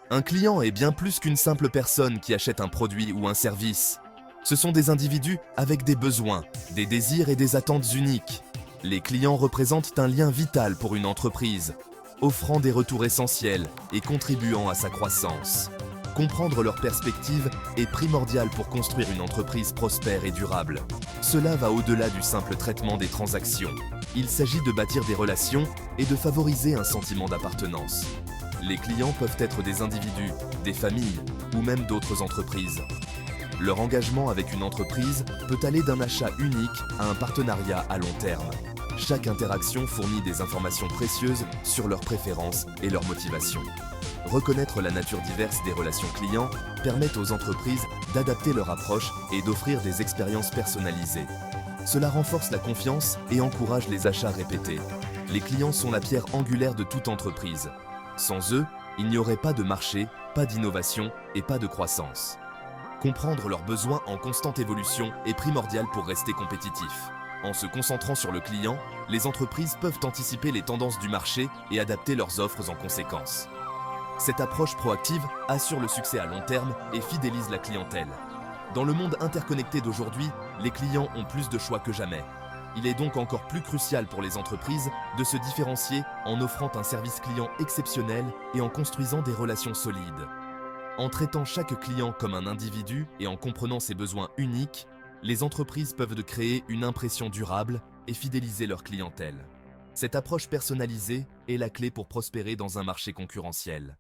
Un client est bien plus qu'une simple personne qui achète un produit ou un service. Ce sont des individus avec des besoins, des désirs et des attentes uniques. Les clients représentent un lien vital pour une entreprise, offrant des retours essentiels et contribuant à sa croissance. Comprendre leurs perspectives est primordial pour construire une entreprise prospère et durable. Cela va au-delà du simple traitement des transactions. Il s'agit de bâtir des relations et de favoriser un sentiment d'appartenance. Les clients peuvent être des individus, des familles ou même d'autres entreprises. Leur engagement avec une entreprise peut aller d'un achat unique à un partenariat à long terme. Chaque interaction fournit des informations précieuses sur leurs préférences et leurs motivations. Reconnaître la nature diverse des relations clients permet aux entreprises d'adapter leur approche et d'offrir des expériences personnalisées. Cela renforce la confiance et encourage les achats répétés. Les clients sont la pierre angulaire de toute entreprise. Sans eux, il n'y aurait pas de marché, pas d'innovation et pas de croissance. Comprendre leurs besoins en constante évolution est primordial pour rester compétitif. En se concentrant sur le client, les entreprises peuvent anticiper les tendances du marché et adapter leurs offres en conséquence. Cette approche proactive assure le succès à long terme et fidélise la clientèle. Dans le monde interconnecté d'aujourd'hui, les clients ont plus de choix que jamais. Il est donc encore plus crucial pour les entreprises de se différencier en offrant un service client exceptionnel et en construisant des relations solides. En traitant chaque client comme un individu et en comprenant ses besoins uniques, les entreprises peuvent créer une impression durable et fidéliser leur clientèle. Cette approche personnalisée est la clé pour prospérer dans un marché concurrentiel.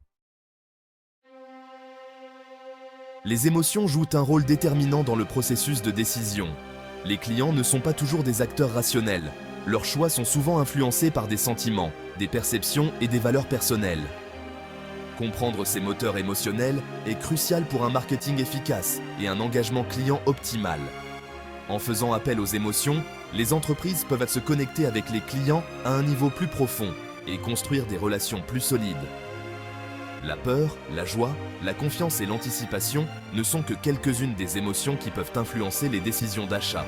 Les émotions jouent un rôle déterminant dans le processus de décision. Les clients ne sont pas toujours des acteurs rationnels. Leurs choix sont souvent influencés par des sentiments, des perceptions et des valeurs personnelles. Comprendre ces moteurs émotionnels est crucial pour un marketing efficace et un engagement client optimal. En faisant appel aux émotions, les entreprises peuvent se connecter avec les clients à un niveau plus profond et construire des relations plus solides. La peur, la joie, la confiance et l'anticipation ne sont que quelques-unes des émotions qui peuvent influencer les décisions d'achat.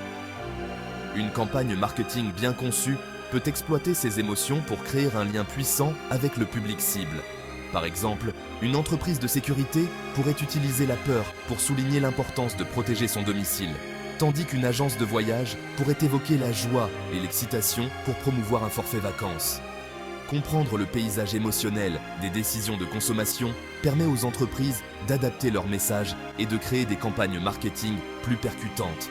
Une campagne marketing bien conçue peut exploiter ces émotions pour créer un lien puissant avec le public cible. Par exemple, une entreprise de sécurité pourrait utiliser la peur pour souligner l'importance de protéger son domicile, tandis qu'une agence de voyage pourrait évoquer la joie et l'excitation pour promouvoir un forfait vacances. Comprendre le paysage émotionnel des décisions de consommation permet aux entreprises d'adapter leurs messages et de créer des campagnes marketing plus percutantes.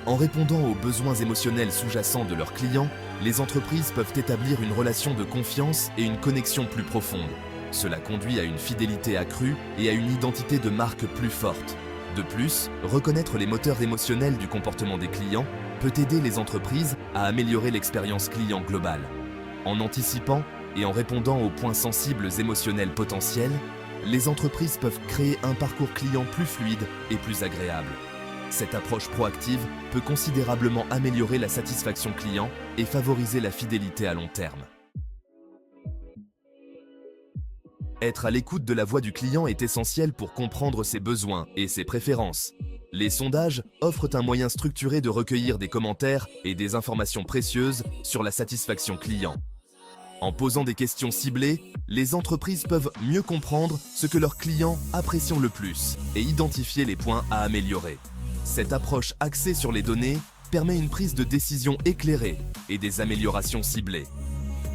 En répondant aux besoins émotionnels sous-jacents de leurs clients, les entreprises peuvent établir une relation de confiance et une connexion plus profonde. Cela conduit à une fidélité accrue et à une identité de marque plus forte. De plus, reconnaître les moteurs émotionnels du comportement des clients peut aider les entreprises à améliorer l'expérience client globale. En anticipant et en répondant aux points sensibles émotionnels potentiels, les entreprises peuvent créer un parcours client plus fluide et plus agréable. Cette approche proactive peut considérablement améliorer la satisfaction client et favoriser la fidélité à long terme. Être à l'écoute de la voix du client est essentiel pour comprendre ses besoins et ses préférences. Les sondages offrent un moyen structuré de recueillir des commentaires et des informations précieuses sur la satisfaction client. En posant des questions ciblées, les entreprises peuvent mieux comprendre ce que leurs clients apprécient le plus et identifier les points à améliorer. Cette approche axée sur les données permet une prise de décision éclairée et des améliorations ciblées.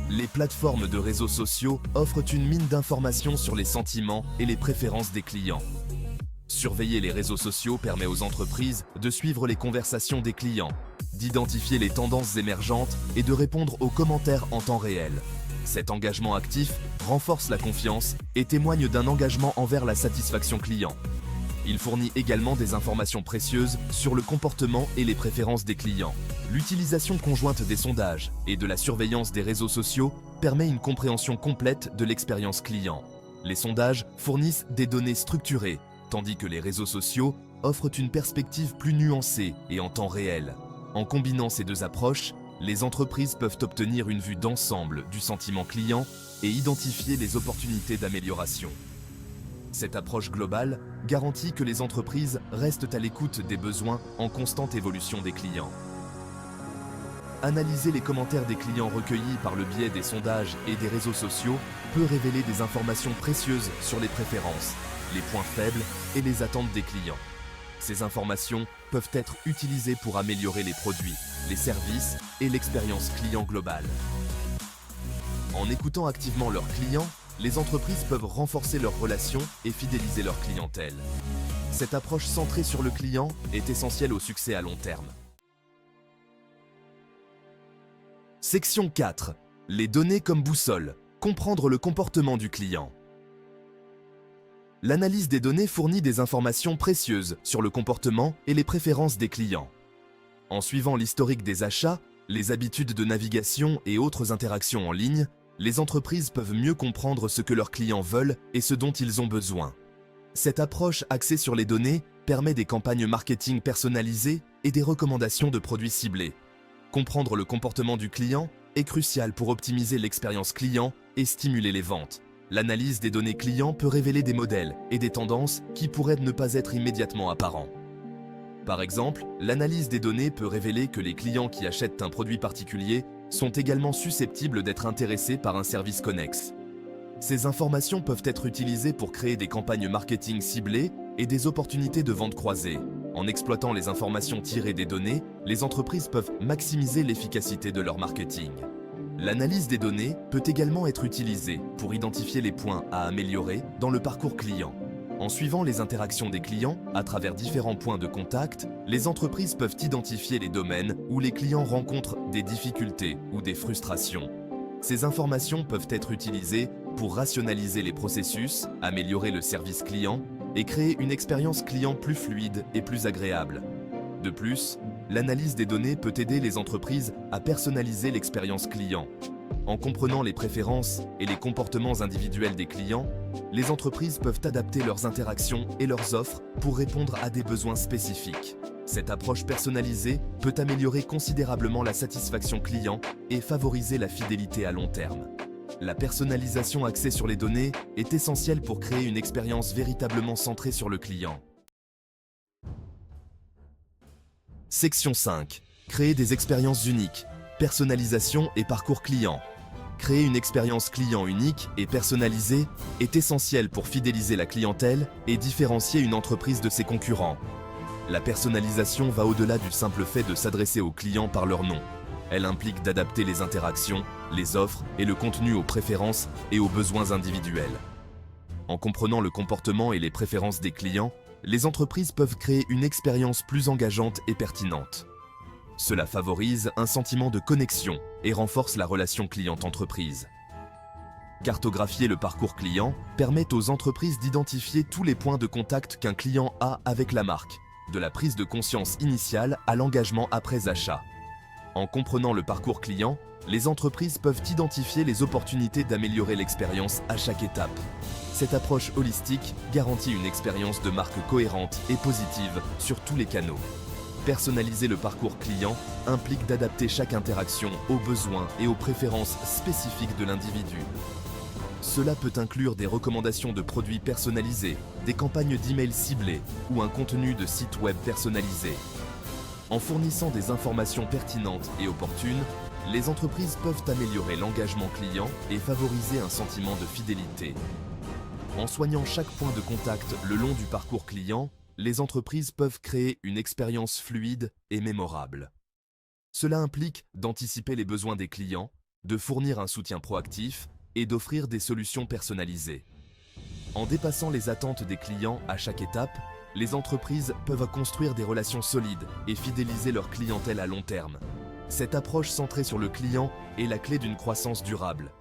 Les plateformes de réseaux sociaux offrent une mine d'informations sur les sentiments et les préférences des clients. Surveiller les réseaux sociaux permet aux entreprises de suivre les conversations des clients, d'identifier les tendances émergentes et de répondre aux commentaires en temps réel. Cet engagement actif renforce la confiance et témoigne d'un engagement envers la satisfaction client. Il fournit également des informations précieuses sur le comportement et les préférences des clients. L'utilisation conjointe des sondages et de la surveillance des réseaux sociaux permet une compréhension complète de l'expérience client. Les sondages fournissent des données structurées, tandis que les réseaux sociaux offrent une perspective plus nuancée et en temps réel. En combinant ces deux approches, les entreprises peuvent obtenir une vue d'ensemble du sentiment client et identifier les opportunités d'amélioration. Cette approche globale garantit que les entreprises restent à l'écoute des besoins en constante évolution des clients. Analyser les commentaires des clients recueillis par le biais des sondages et des réseaux sociaux peut révéler des informations précieuses sur les préférences, les points faibles et les attentes des clients. Ces informations peuvent être utilisées pour améliorer les produits, les services et l'expérience client globale. En écoutant activement leurs clients, les entreprises peuvent renforcer leurs relations et fidéliser leur clientèle. Cette approche centrée sur le client est essentielle au succès à long terme. Section 4. Les données comme boussole. Comprendre le comportement du client. L'analyse des données fournit des informations précieuses sur le comportement et les préférences des clients. En suivant l'historique des achats, les habitudes de navigation et autres interactions en ligne, les entreprises peuvent mieux comprendre ce que leurs clients veulent et ce dont ils ont besoin. Cette approche axée sur les données permet des campagnes marketing personnalisées et des recommandations de produits ciblés. Comprendre le comportement du client est crucial pour optimiser l'expérience client et stimuler les ventes. L'analyse des données clients peut révéler des modèles et des tendances qui pourraient ne pas être immédiatement apparents. Par exemple, l'analyse des données peut révéler que les clients qui achètent un produit particulier sont également susceptibles d'être intéressés par un service connexe. Ces informations peuvent être utilisées pour créer des campagnes marketing ciblées et des opportunités de vente croisées. En exploitant les informations tirées des données, les entreprises peuvent maximiser l'efficacité de leur marketing. L'analyse des données peut également être utilisée pour identifier les points à améliorer dans le parcours client. En suivant les interactions des clients à travers différents points de contact, les entreprises peuvent identifier les domaines où les clients rencontrent des difficultés ou des frustrations. Ces informations peuvent être utilisées pour rationaliser les processus, améliorer le service client et créer une expérience client plus fluide et plus agréable. De plus, l'analyse des données peut aider les entreprises à personnaliser l'expérience client. En comprenant les préférences et les comportements individuels des clients, les entreprises peuvent adapter leurs interactions et leurs offres pour répondre à des besoins spécifiques. Cette approche personnalisée peut améliorer considérablement la satisfaction client et favoriser la fidélité à long terme. La personnalisation axée sur les données est essentielle pour créer une expérience véritablement centrée sur le client. Section 5. Créer des expériences uniques. Personnalisation et parcours client. Créer une expérience client unique et personnalisée est essentiel pour fidéliser la clientèle et différencier une entreprise de ses concurrents. La personnalisation va au-delà du simple fait de s'adresser aux clients par leur nom. Elle implique d'adapter les interactions, les offres et le contenu aux préférences et aux besoins individuels. En comprenant le comportement et les préférences des clients, les entreprises peuvent créer une expérience plus engageante et pertinente. Cela favorise un sentiment de connexion et renforce la relation client-entreprise. Cartographier le parcours client permet aux entreprises d'identifier tous les points de contact qu'un client a avec la marque, de la prise de conscience initiale à l'engagement après achat. En comprenant le parcours client, les entreprises peuvent identifier les opportunités d'améliorer l'expérience à chaque étape. Cette approche holistique garantit une expérience de marque cohérente et positive sur tous les canaux. Personnaliser le parcours client implique d'adapter chaque interaction aux besoins et aux préférences spécifiques de l'individu. Cela peut inclure des recommandations de produits personnalisés, des campagnes d'email ciblées ou un contenu de site web personnalisé. En fournissant des informations pertinentes et opportunes, les entreprises peuvent améliorer l'engagement client et favoriser un sentiment de fidélité. En soignant chaque point de contact le long du parcours client, les entreprises peuvent créer une expérience fluide et mémorable. Cela implique d'anticiper les besoins des clients, de fournir un soutien proactif et d'offrir des solutions personnalisées. En dépassant les attentes des clients à chaque étape, les entreprises peuvent construire des relations solides et fidéliser leur clientèle à long terme. Cette approche centrée sur le client est la clé d'une croissance durable